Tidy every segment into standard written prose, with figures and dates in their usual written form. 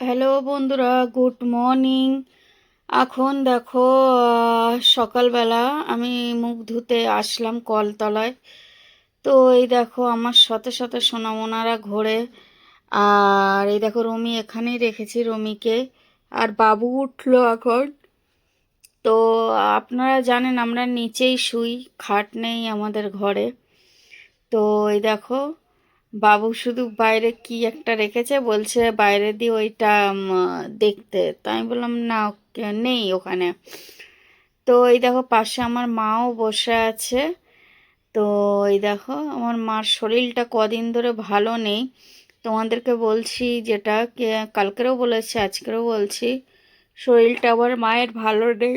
Hello বন্ধুরা, good morning. এখন দেখো সকালবেলা আমি মুখ ধুতে আসলাম কলতলায়। তো এই দেখো আমার সাথে সাথে সোনামোনারা ঘোরে। আর এই দেখো রুমি এখানেই রেখেছি রুমিকে। আর বাবু উঠলো এখন। তো আপনারা জানেন আমরা নিচেই শুই, খাট নেই আমাদের ঘরে। তো এই দেখো বাবু শুধু বাইরে কি একটা রেখেছে, বলছে বাইরে দিয়ে ওইটা দেখতে। তো আমি বললাম না, নেই ওখানে। তো এই দেখো পাশে আমার মাও বসে আছে। তো এই দেখো আমার মার শরীরটা কদিন ধরে ভালো নেই। তোমাদেরকে বলছি যেটা কালকেরও বলেছি আজকেরও বলছি, শরীরটা আবার মায়ের ভালো নেই।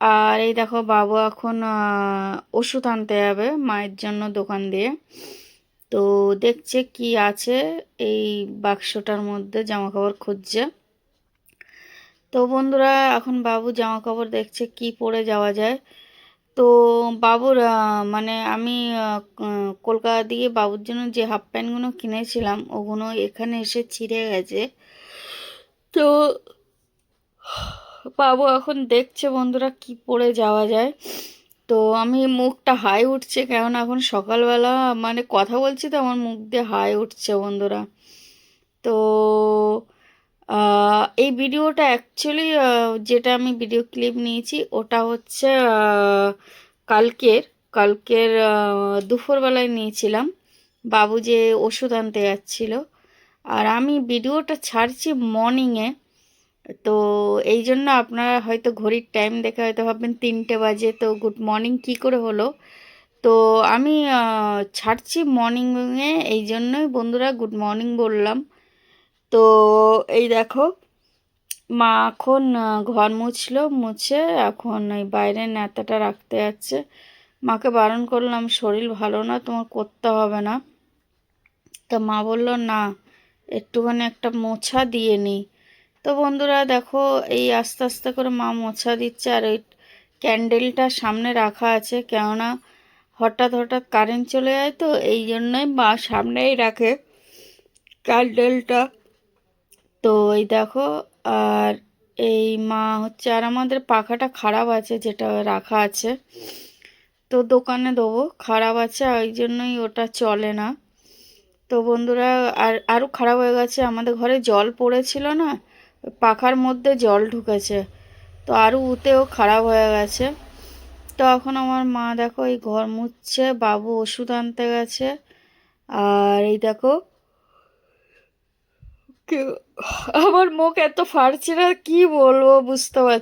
আর এই দেখো বাবু এখন ওষুধ আনতে যাবে মায়ের জন্য দোকান দিয়ে। তো দেখছে কি আছে এই বাক্সটার মধ্যে, জামা কাপড় খুঁজছে। তো বন্ধুরা এখন বাবু জামা কাপড় দেখছে কি পরে যাওয়া যায়। তো বাবুর মানে আমি কলকাতা দিয়ে বাবুর জন্য যে হাফ প্যান্টগুলো কিনেছিলাম ওগুলো এখানে এসে ছিঁড়ে গেছে। তো বাবু এখন দেখছে বন্ধুরা কি পরে যাওয়া যায়। তো আমি মুখটা হাই উঠছে, কেননা এখন সকালবেলা মানে কথা বলছি তো আমার মুখ দিয়ে হাই উঠছে বন্ধুরা। তো এই ভিডিওটা অ্যাকচুয়ালি যেটা আমি ভিডিও ক্লিপ নিয়েছি ওটা হচ্ছে কালকের কালকের দুপুরবেলায় নিয়েছিলাম। বাবু যে ওষুধ আনতে যাচ্ছিল, আর আমি ভিডিওটা ছাড়ছি মর্নিংয়ে। তো এই জন্য আপনারা হয়তো ঘড়ির টাইম দেখে হয়তো ভাববেন 3টে বাজে, তো গুড মর্নিং কী করে হলো। তো আমি ছাড়ছি মর্নিংয়ে, এই জন্যই বন্ধুরা গুড মর্নিং বললাম। তো এই দেখো মা এখন ঘর মুছলো, মুছে এখন এই বাইরের ন্যাতাটা রাখতে যাচ্ছে। মাকে বারণ করলাম শরীর ভালো না, তোমার করতে হবে না। তা মা বলল না, একটুখানি একটা মোছা দিয়ে নিই। তো বন্ধুরা দেখো এই আস্তে আস্তে করে মা মোছা দিচ্ছে। আর ওই ক্যান্ডেলটা সামনে রাখা আছে, কেননা হঠাৎ হঠাৎ কারেন্ট চলে যায়, তো এই জন্যই মা সামনেই রাখে ক্যান্ডেলটা। তো এই দেখো আর এই মা হচ্ছে, আর আমাদের পাখাটা খারাপ আছে যেটা রাখা আছে, তো দোকানে দেবো, খারাপ আছে ওই জন্যই ওটা চলে না। তো বন্ধুরা আর আরও খারাপ হয়ে গেছে, আমাদের ঘরে জল পড়েছিল না, পাখার মধ্যে জল ঢুকেছে, তো আরও উতেও খারাপ হয়ে গেছে। তো এখন আমার মা দেখো এই ঘর মুছছে, বাবু ওষুধ আনতে গেছে। আর এই দেখো আমার মুখ এত ফাটছে না, কি বলবো বুঝতে পারছি